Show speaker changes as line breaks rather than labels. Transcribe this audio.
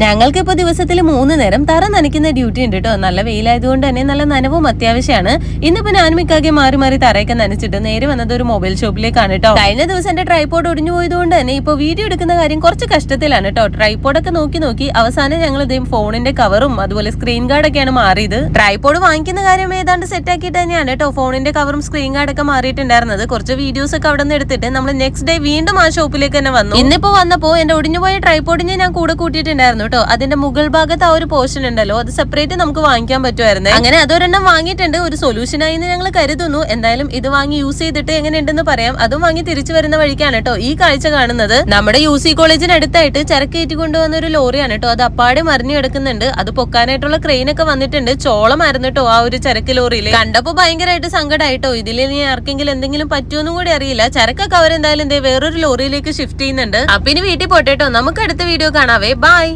ഞങ്ങൾക്ക് ഇപ്പൊ ദിവസത്തിൽ 3 നേരം തറ നനയ്ക്കുന്ന ഡ്യൂട്ടി ഉണ്ട് കേട്ടോ. നല്ല വെയിലായതുകൊണ്ട് തന്നെ നല്ല നനവും അത്യാവശ്യമാണ്. ഇന്നിപ്പോ ഞാനും ഇക്കാകെ മാറി മാറി തറയൊക്കെ നനച്ചിട്ട് നേരെ വന്നത് ഒരു മൊബൈൽ ഷോപ്പിലേക്കാണ് കേട്ടോ. കഴിഞ്ഞ ദിവസം എന്റെ ട്രൈപോഡ് ഒടിഞ്ഞു പോയതുകൊണ്ട് തന്നെ ഇപ്പൊ വീഡിയോ എടുക്കുന്ന കാര്യം കുറച്ച് കഷ്ടത്തിലാണ് കേട്ടോ. ട്രൈപോഡൊക്കെ നോക്കി അവസാനം ഞങ്ങൾ ഫോണിന്റെ കവറും അതുപോലെ സ്ക്രീൻ ഗാർഡൊക്കെയാണ് മാറിയത്. ട്രൈപോഡ് വാങ്ങിക്കുന്ന കാര്യം ഏതാണ്ട് സെറ്റ് ആക്കിയിട്ട് തന്നെയാണ് കേട്ടോ ഫോണിന്റെ കവറും സ്ക്രീൻ ഗാർഡൊക്കെ മാറിയിട്ടുണ്ടായിരുന്നത്. കുറച്ച് വീഡിയോസ് ഒക്കെ അവിടെ നിന്ന് എടുത്തിട്ട് നമ്മൾ നെക്സ്റ്റ് ഡേ വീണ്ടും ആ ഷോപ്പിലേക്ക് തന്നെ വന്നു. ഇന്നിപ്പോ വന്നപ്പോ എന്റെ ഒടിഞ്ഞുപോയ ട്രൈപോഡിനെ ഞാൻ കൂടെ കൂട്ടിയിട്ടുണ്ടായിരുന്നു കേട്ടോ. അതിന്റെ മുകൾ ഭാഗത്ത് ആ ഒരു പോർഷൻ ഉണ്ടല്ലോ, അത് സെപ്പറേറ്റ് നമുക്ക് വാങ്ങിക്കാൻ പറ്റുമായിരുന്നു. അങ്ങനെ അതൊരെണ്ണം വാങ്ങിയിട്ടുണ്ട്. ഒരു സൊല്യൂഷനായി ഞങ്ങൾ കരുതുന്നു. എന്തായാലും ഇത് വാങ്ങി യൂസ് ചെയ്തിട്ട് എങ്ങനെയുണ്ടെന്ന് പറയാം. അതും വാങ്ങി തിരിച്ചു വരുന്ന വഴിക്കാണ് കേട്ടോ ഈ കാഴ്ച കാണുന്നത്. നമ്മുടെ UC കോളേജിനടുത്തായിട്ട് ചരക്കേറ്റി കൊണ്ടുവന്ന ഒരു ലോറിയാണ് കേട്ടോ. അത് അപ്പാടെ മറിഞ്ഞു കിടക്കുന്നുണ്ട്. അത് പൊക്കാനായിട്ടുള്ള ക്രെയിൻ ഒക്കെ വന്നിട്ടുണ്ട്. ചോളമായിരുന്നു കേട്ടോ ആ ഒരു ചരക്ക് ലോറിയിൽ. കണ്ടപ്പോ ഭയങ്കരമായിട്ട് സങ്കടമായിട്ടോ. ഇതിൽ ഇനി ആർക്കെങ്കിലും എന്തെങ്കിലും പറ്റുമെന്നും കൂടി അറിയില്ല. ചരക്കൊക്കെ അവരെന്തായാലും വേറൊരു ലോറിയിലേക്ക് ഷിഫ്റ്റ് ചെയ്യുന്നുണ്ട്. അപ്പൊ ഇനി വീട്ടിൽ പോട്ടെ കേട്ടോ. നമുക്ക് അടുത്ത വീഡിയോ കാണാവേ. ബൈ.